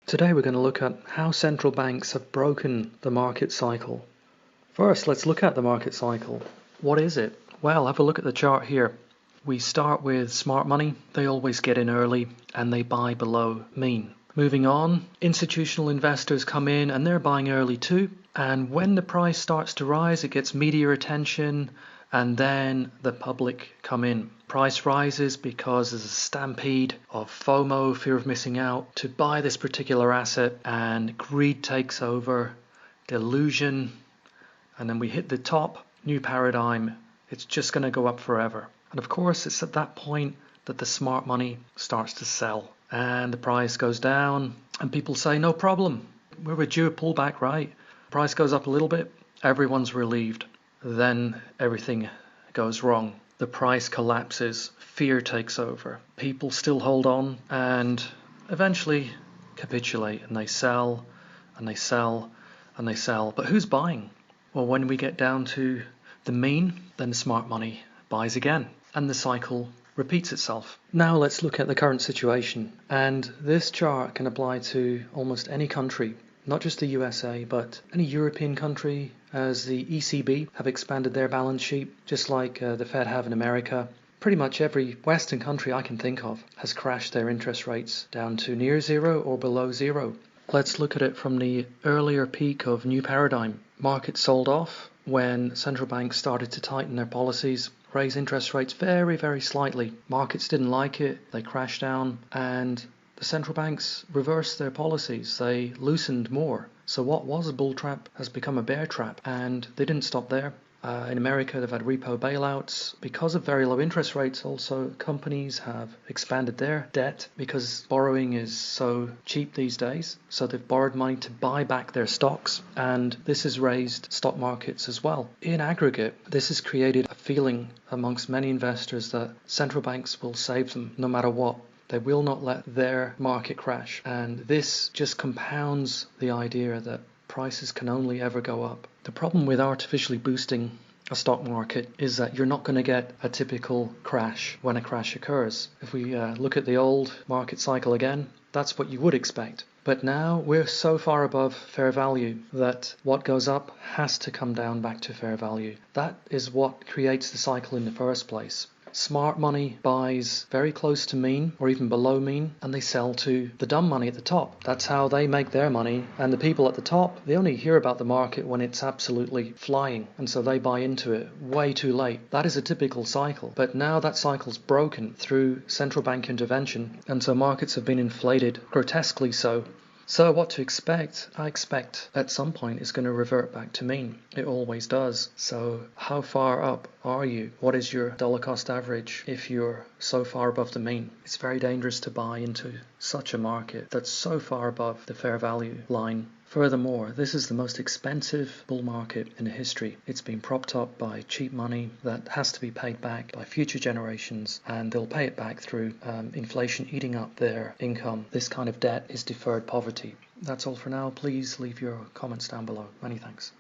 Today we're going to look at how central banks have broken the market cycle. First, let's look at the market cycle. What is it? Well, have a look at the chart here. We start with smart money. They always get in early and they buy below mean. Moving on, institutional investors come in and they're buying early too. And when the price starts to rise, it gets media attention and then the public come in. Price rises because there's a stampede of FOMO, fear of missing out, to buy this particular asset, and greed takes over, delusion, and then we hit the top, new paradigm. It's just going to go up forever. And of course, it's at that point that the smart money starts to sell and the price goes down and people say, no problem, we're due a pullback, right? Price goes up a little bit, everyone's relieved. Then everything goes wrong. The price collapses, fear takes over. People still hold on and eventually capitulate, and they sell and they sell and they sell. But who's buying? Well, when we get down to the mean, then the smart money buys again and the cycle repeats itself. Now let's look at the current situation, and this chart can apply to almost any country. Not just the USA, but any European country, as the ECB have expanded their balance sheet, just like the Fed have in America. Pretty much every Western country I can think of has crashed their interest rates down to near zero or below zero. Let's look at it from the earlier peak of new paradigm. Markets sold off when central banks started to tighten their policies, raise interest rates very, very slightly. Markets didn't like it, they crashed down, and the central banks reversed their policies. They loosened more. So what was a bull trap has become a bear trap, and they didn't stop there. In America, they've had repo bailouts. Because of very low interest rates, also, companies have expanded their debt because borrowing is so cheap these days. So they've borrowed money to buy back their stocks, and this has raised stock markets as well. In aggregate, this has created a feeling amongst many investors that central banks will save them no matter what. They will not let their market crash. And this just compounds the idea that prices can only ever go up. The problem with artificially boosting a stock market is that you're not going to get a typical crash when a crash occurs. If we look at the old market cycle again, that's what you would expect. But now we're so far above fair value that what goes up has to come down back to fair value. That is what creates the cycle in the first place. Smart money buys very close to mean or even below mean, and they sell to the dumb money at the top. That's how they make their money. And the people at the top, they only hear about the market when it's absolutely flying, and so they buy into it way too late. That is a typical cycle. But now that cycle's broken through central bank intervention, and so markets have been inflated, grotesquely so. So what to expect? I expect at some point it's going to revert back to mean. It always does. So how far up are you? What is your dollar cost average if you're so far above the mean? It's very dangerous to buy into such a market that's so far above the fair value line. Furthermore, this is the most expensive bull market in history. It's been propped up by cheap money that has to be paid back by future generations, and they'll pay it back through inflation eating up their income. This kind of debt is deferred poverty. That's all for now. Please leave your comments down below. Many thanks.